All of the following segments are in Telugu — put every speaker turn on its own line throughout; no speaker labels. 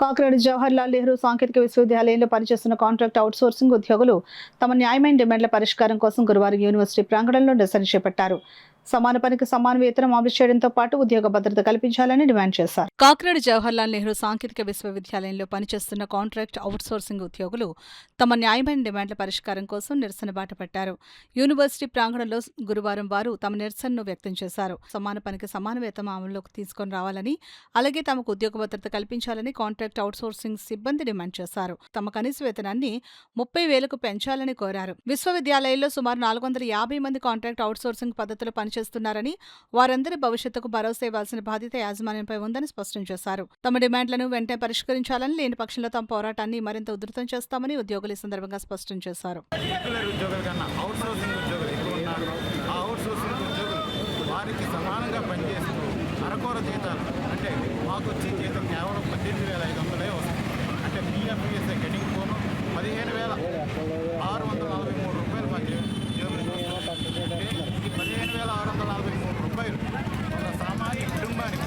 కాకినాడ జవహర్లాల్ నెహ్రూ సాంకేతిక విశ్వవిద్యాలయంలో పనిచేస్తున్న కాంట్రాక్ట్ అవుట్సోర్సింగ్ ఉద్యోగులు తమ న్యాయమైన డిమాండ్ల పరిష్కారం కోసం గురువారం యూనివర్సిటీ ప్రాంగణంలో నిరసన చేపట్టారు. సమాన పనికి సమాన వేతనం అమలు చేయడంతో పాటు ఉద్యోగ భద్రత కల్పించాలని డిమాండ్ చేశారు. కాకినాడ జవహర్లాల్ నెహ్రూ సాంకేతిక విశ్వవిద్యాలయంలో పనిచేస్తున్న కాంట్రాక్ట్ అవుట్సోర్సింగ్ ఉద్యోగులు తమ న్యాయమైన డిమాండ్ల పరిష్కారం కోసం నిరసన బాట పట్టారు. యూనివర్సిటీ ప్రాంగణంలో గురువారం వారు తమ నిరసనను వ్యక్తం చేశారు. సమాన పనికి సమాన వేతనం అమలులోకి తీసుకొని రావాలని, అలాగే తమకు ఉద్యోగ భద్రత కల్పించాలని కాంట్రాక్ట్ అవుట్సోర్సింగ్ సిబ్బంది డిమాండ్ చేశారు. తమ కనీస వేతనాన్ని 30,000కు పెంచాలని కోరారు. విశ్వవిద్యాలయంలో సుమారు 450 మంది కాంట్రాక్ట్ అవుట్సోర్సింగ్ పద్ధతిలో పనిచేస్తున్నారని, వారందరి భవిష్యత్తుకు భరోసా ఇవ్వాల్సిన బాధ్యత యాజమాన్యంపై ఉందని స్పష్టం చేశారు. తమ డిమాండ్లను వెంటనే పరిష్కరించాలని, లేని పక్షంలో తమ పోరాటాన్ని మరింత ఉధృతం చేస్తామని ఉద్యోగులు ఈ సందర్భంగా స్పష్టం చేశారు.
వారికి సమానంగా పనిచేస్తూ అరకొర జీతాలు అంటే మాకు వచ్చే జీతం కేవలం 18,500 వస్తుంది. అంటే పిఎఫ్ఈఎస్ఐ గెటింగ్ పోను 15,643 రూపాయలు మా జేబులకు వస్తుంది. అంటే ఈ 15,643 రూపాయలు ఒక సామాన్య కుటుంబానికి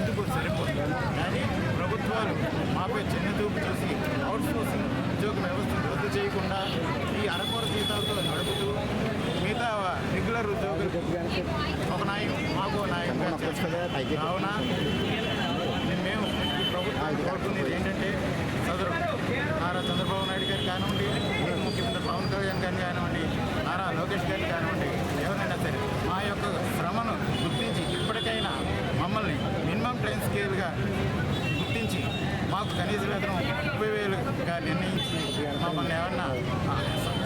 ఎందుకు సరిపోతుంది. కానీ ప్రభుత్వాలు మాపై చిన్న చూపు చూసి అవుట్సోర్సింగ్ ఉద్యోగ వ్యవస్థను రద్దు చేయకుండా ఈ అరకొర జీతాలతో నడుపుతూ మిగతా రెగ్యులర్ ఉద్యోగులకు ఒక న్యాయం మాకు న్యాయంగా చేస్తుంది. కావున మేము ఈ ప్రభుత్వాన్ని కోరుకునేది ఏంటంటే నారా చంద్రబాబు నాయుడు గారు కానివ్వండి, ముఖ్యమంత్రి పవన్ కళ్యాణ్ గారు కానివ్వండి, నారా లోకేష్ గారు కానివ్వండి, ఎవరైనా సరే మా యొక్క శ్రమను గుర్తించి ఇప్పటికైనా మమ్మల్ని మినిమం టైం స్కేల్గా గుర్తించి మాకు కనీస వేతనం 30,000గా నిర్ణయించి మమ్మల్ని ఏమన్నా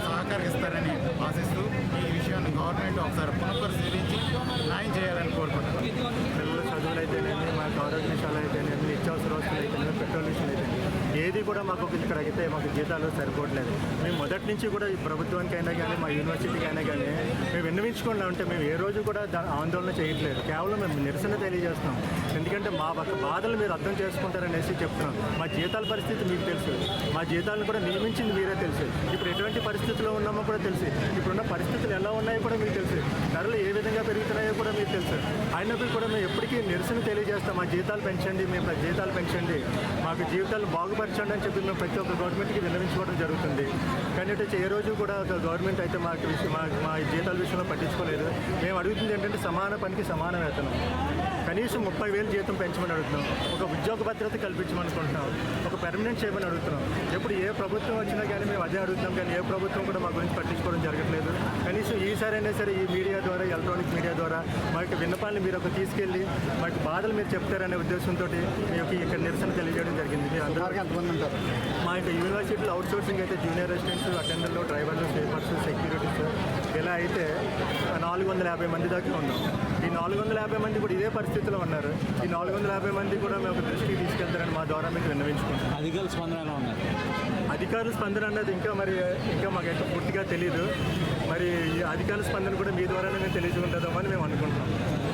సహకరిస్తారని ఆశిస్తూ ఈ విషయాన్ని గవర్నమెంట్ ఒకసారి పునఃపరిశీలించి న్యాయం చేయాలని కోరుకుంటున్నాం.
పిల్లల చదువులు అయితేనేమి, మాకు ఆరోగ్య విషయాలు అయితేనేమి, నిత్యావసర వస్తువులు అయితేనేమి, పెట్రోల్ విషయాలు అయితేనేమి, ఏది కూడా మాకు ఇక్కడ అయితే మాకు జీతాలు సరిపోవట్లేదు. మేము మొదటి నుంచి కూడా ఈ ప్రభుత్వానికైనా కానీ మా యూనివర్సిటీకి అయినా కానీ మేము విన్నవించుకుంటా ఉంటే మేము ఏ రోజు కూడా ఆందోళన చేయట్లేదు. కేవలం మేము నిరసన తెలియజేస్తున్నాం. ఎందుకంటే మా బాధలు మీరు అర్థం చేసుకుంటారనేసి చెప్తున్నాం. మా జీతాల పరిస్థితి మీకు తెలుసు, మా జీతాలను కూడా నియమించింది మీరే తెలుసు. ఇప్పుడు ఎటువంటి పరిస్థితుల్లో ఉన్నామో కూడా తెలుసు. ఇప్పుడున్న పరిస్థితులు ఎలా ఉన్నాయో కూడా మీకు తెలుసు. ధరలు ఏ విధంగా పెరుగుతున్నాయో కూడా మీకు తెలుసు. అయినప్పుడు కూడా మేము ఎప్పటికీ నిరసన తెలియజేస్తాం. మా జీతాలు పెంచండి, మేము జీతాలు పెంచండి, మాకు జీవితాలు బాగుపరచండి అని చెప్పి మేము ప్రతి ఒక్క గవర్నమెంట్కి విన్నవించుకోవడం జరుగుతుంది. కానీ అంటే ఏ రోజు కూడా గవర్నమెంట్ అయితే మా జీతాల విషయంలో పట్టించుకోలేదు. మేము అడుగుతుంది ఏంటంటే సమాన పనికి సమాన వేతనం, కనీసం 30,000 జీతం పెంచమని అడుగుతున్నాం. ఒక ఉద్యోగ భద్రత కల్పించమనుకుంటున్నాం. ఒక పెర్మనెంట్ చేయమని అడుగుతున్నాం. ఎప్పుడు ఏ ప్రభుత్వం వచ్చినా కానీ మేము అదే అడుగుతున్నాం. కానీ ఏ ప్రభుత్వం కూడా మా గురించి పట్టించుకోవడం జరగట్లేదు. కనీసం ఈసారైనా సరే ఈ మీడియా ద్వారా, ఎలక్ట్రానిక్ మీడియా ద్వారా మా యొక్క విన్నపాన్ని మీరు ఒక తీసుకెళ్ళి మా యొక్క బాధలు మీరు చెప్తారనే ఉద్దేశంతో మీకు ఇక్కడ నిరసన తెలియజేయడం జరిగింది. మా యొక్క యూనివర్సిటీలో అవుట్సోర్సింగ్ అయితే జూనియర్ రెసిడెంట్స్, అటెండర్లు, డ్రైవర్లు, స్వీపర్స్, సెక్యూరిటీస్ ఇలా అయితే 450 మంది దాకా ఉన్నాం. ఈ 450 మంది కూడా ఇదే పరిస్థితిలో ఉన్నారు. ఈ 450 మంది కూడా మేము దృష్టికి తీసుకెళ్తారని మా ద్వారా మీకు విన్నవించుకుంటాం. అధికారుల స్పందన అన్నది ఇంకా మాకైతే పూర్తిగా తెలియదు. మరి ఈ అధికారుల స్పందన కూడా మీ ద్వారానే మేము తెలియజేసుకుంటుందామని మేము అనుకుంటున్నాం.